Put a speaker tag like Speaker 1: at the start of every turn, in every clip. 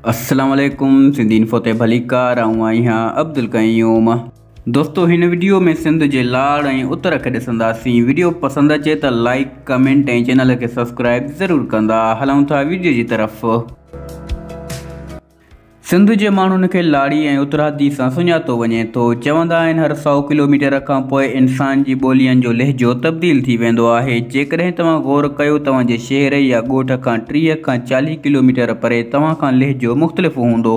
Speaker 1: अस्सलाम वालेकुम सिंधी इन्फो ते भलीकार आऊं आहियां अब्दुल क़यूम। दोस्तों हिन वीडियो में सिंध जे लाड़ ऐं उतर खे ॾिसंदासीं। वीडियो पसंद अचे तो लाइक कमेंट ऐं चैनल के सब्सक्राइब ज़रूर कंदा। हलूं था वीडियो की तरफ। सिंध जे माण्हुनि खे लाड़ी ऐं उतरादी सां सुञातो वञे थो। चवंदा आहिनि हर 100 किलोमीटर खां पोइ इंसान जी ॿोलियुनि जो लहजो तब्दील थी वेंदो आहे। जेकॾहिं तव्हां गौर कयो तव्हांजे शहर या ॻोठ खां 30 खां 40 किलोमीटर परे तव्हां खां लहजो मुख़्तलिफ़ हूंदो।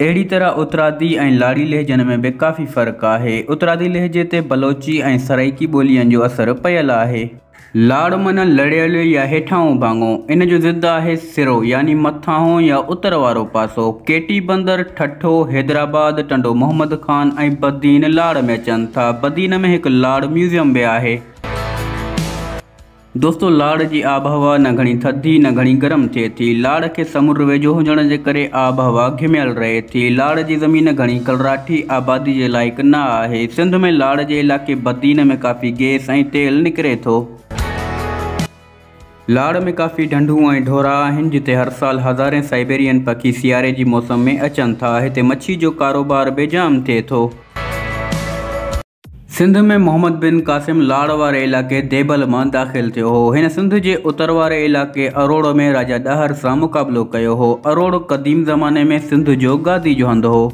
Speaker 1: अहिड़ी तरह उतरादी ऐं लाड़ी लहजनि में भी काफ़ी फ़र्क़ु आहे। उतरादी लहजे ते बलोची ऐं सराइकी ॿोलियुनि जो असर पयल आहे। लाड़ मन लड़ियल या हेठाऊं भाङो। इन जो ज़िद आहे सिरो यानी मथां या उतर वारो पासो। केटी बंदर, ठठो, हैदराबाद, टंडो मोहम्मद खान ऐं बदीन लाड़ में अचनि था। बदीन में एक लाड़ म्यूज़ियम भी आहे। दोस्तों लाड़ जी आबहवा न घणी थधी न घणी गरम थिए थी। लाड़ के समुंड वेझो हुजण जे करे आबहवा घिमियल रहे थी। लाड़ जी ज़मीन घणी कलराठी आबादी जे लाइक़ न आहे। सिंध में लाड़ जे इलाके बदीन में काफ़ी गैस ऐं तेल निकिरे थो। लाड़ में काफ़ी ढंढूं ऐं ढोरा आहिनि जिते हर साल हज़ारें साइबेरियन पखी सियारे जी मौसम में अचनि था। हिते मच्छी जो कारोबार भी जाम थिए थो। सिंध में मोहम्मद बिन कासिम लाड़ वारे इलाके देबल मां दाख़िल थियो हो। हिन सिंध जे उतर वारे इलाके अरोड़ में राजा ॾहर सां मुक़ाबिलो कयो हो। अरोड़ क़दीम ज़माने में सिंध जो गादी जो हंधु हो।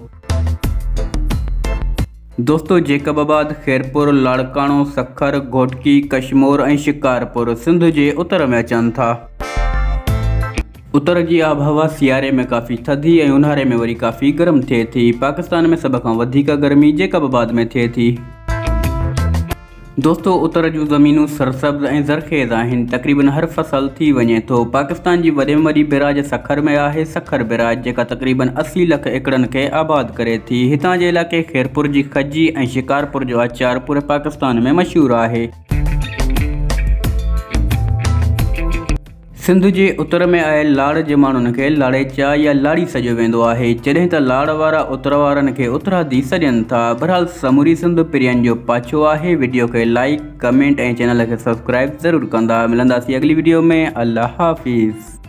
Speaker 1: दोस्तों जेकबाबाद, खैरपुर, लाड़काणो, सखर, घोटकी, कशमोर ऐं शिकारपुर सिंध जे उतर में अचनि था। उतर जी आबहवा सियारे में काफ़ी थधी ऐं ऊन्हारे में वरी काफ़ी गरम थिए थी। पाकिस्तान में सभ खां वधीक गर्मी जेकबाबाद में थिए थी। दोस्तों उतर जूं ज़मीनूं सरसब्ज़ ऐं ज़रख़ेज़ आहिनि। तक़रीबन हर फसल थी वञे थो। पाकिस्तान जी वॾे में वॾी बिराज सखर में आहे। सखर बिराज जेका तक़रीबन 80 लख एकड़नि खे आबाद करे थी। हितां जे इलाके खैरपुर जी खजी ऐं शिकारपुर जो आचार पूरे पाकिस्तान में मशहूर आहे। सिंध जे उतर में आयल लाड़ जे माण्हुनि खे लाड़ेचा या लाड़ी सॾियो वेंदो आहे। जॾहिं त लाड़ वारा उतर वारनि खे उतरादी सॾनि था। बहरहाल समूरी सिंध पिरियन जो पाछो आहे। वीडियो खे लाइक कमेंट ऐं चैनल खे सब्सक्राइब ज़रूर कंदा। मिलंदासीं अगली वीडियो में। अल्लाह हाफ़िज़।